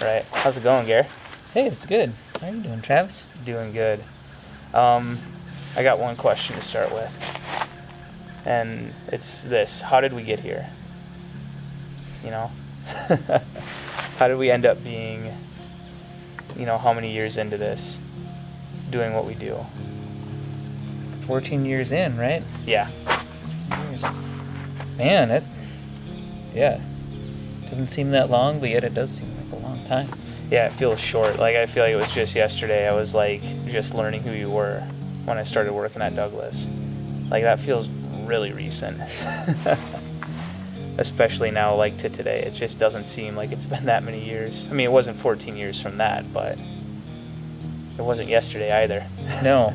Right. How's it going, Gary? Hey, it's good. How are you doing, Travis? Doing good. I got one question to start with. And it's this. How did we get here? You know? How did we end up being, how many years into this, doing what we do? 14 years in, right? Yeah. Years. Man, doesn't seem that long, but yet it does seem like a long time. Yeah, it feels short. Like, I feel like it was just yesterday. I was, just learning who you were when I started working at Douglas. Like, that feels really recent. Especially now, to today. It just doesn't seem like it's been that many years. I mean, it wasn't 14 years from that, but it wasn't yesterday either. No.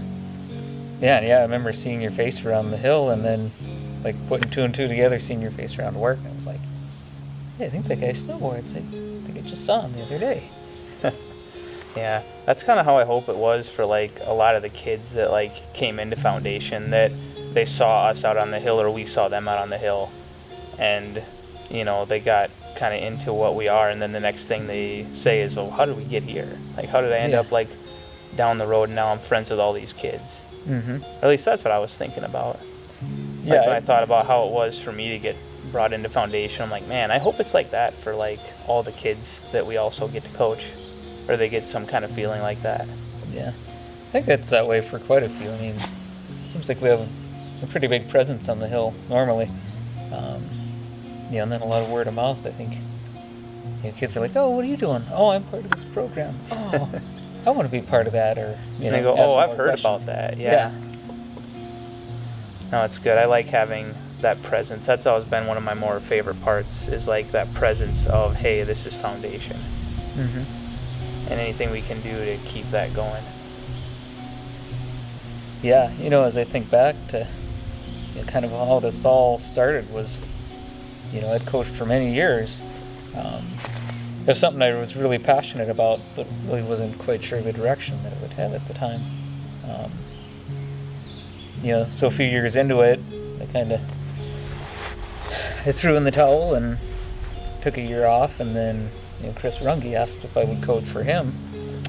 Yeah, I remember seeing your face around the hill, and then, putting two and two together, seeing your face around work, and I was like, hey, I think that guy snowboards. I think I just saw him the other day. Yeah, that's kind of how I hope it was for, a lot of the kids that, came into Foundation, that they saw us out on the hill or we saw them out on the hill. And, they got kind of into what we are, and then the next thing they say is, oh, how did we get here? How did I end up, down the road, and now I'm friends with all these kids? Mm-hmm. Or at least that's what I was thinking about. Yeah. When I thought about how it was for me to get brought into Foundation, I'm like, man, I hope it's like that for, all the kids that we also get to coach. Or they get some kind of feeling like that. Yeah. I think that's that way for quite a few. I mean, it seems like we have a pretty big presence on the hill normally. And then a lot of word of mouth, I think. Kids are like, oh, what are you doing? Oh, I'm part of this program. Oh, I want to be part of that. Or, and they go, oh, I've heard about that. Yeah. No, it's good. I like having that presence. That's always been one of my more favorite parts, is that presence of, hey, this is Foundation. Mm-hmm. And anything we can do to keep that going. Yeah, as I think back to kind of how this all started was, I'd coached for many years. It was something I was really passionate about, but really wasn't quite sure the direction that it would have at the time. So a few years into it, I threw in the towel and took a year off, and then Chris Runge asked if I would coach for him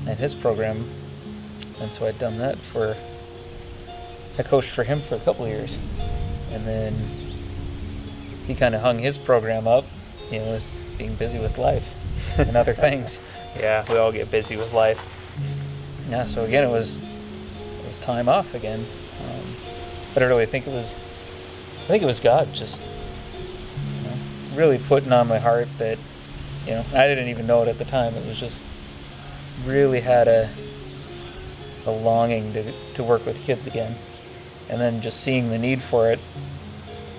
and his program, and so I'd done that I coached for him for a couple of years, and then he kind of hung his program up, with being busy with life and other things. Yeah, we all get busy with life. Yeah, so again, it was time off again, but I really think it was God just really putting on my heart that. I didn't even know it at the time. It was just really had a longing to work with kids again. And then just seeing the need for it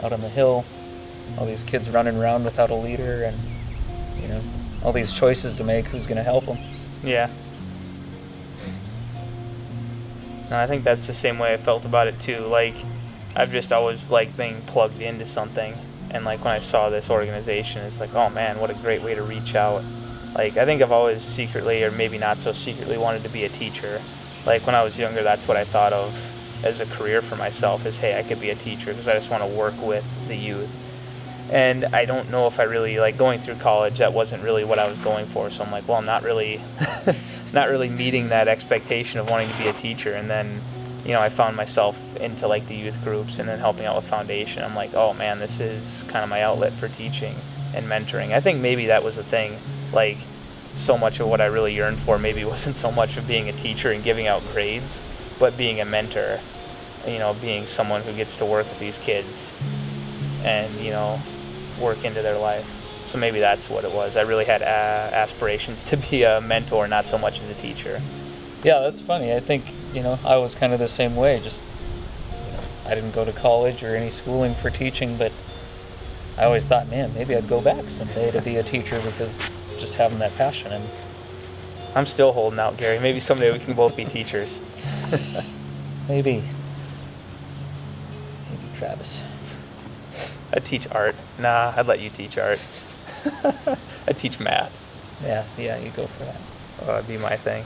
out on the hill, all these kids running around without a leader, and, all these choices to make, who's going to help them. Yeah. No, I think that's the same way I felt about it too. I've just always being plugged into something. And when I saw this organization, it's oh man, what a great way to reach out. I think I've always secretly, or maybe not so secretly, wanted to be a teacher. When I was younger, that's what I thought of as a career for myself, is hey, I could be a teacher because I just want to work with the youth. And I don't know if I really, going through college, that wasn't really what I was going for. So I'm well, I'm not really meeting that expectation of wanting to be a teacher. And then I found myself into the youth groups and then helping out with Foundation. I'm oh man, this is kind of my outlet for teaching and mentoring. I think maybe that was the thing, so much of what I really yearned for maybe wasn't so much of being a teacher and giving out grades, but being a mentor, being someone who gets to work with these kids and, work into their life. So maybe that's what it was. I really had aspirations to be a mentor, not so much as a teacher. Yeah, that's funny. I think, I was kind of the same way. Just, I didn't go to college or any schooling for teaching, but I always thought, man, maybe I'd go back someday to be a teacher because just having that passion. And I'm still holding out, Gary. Maybe someday we can both be teachers. Maybe Travis. I'd teach art. Nah, I'd let you teach art. I'd teach math. Yeah, you go for that. That'd be my thing.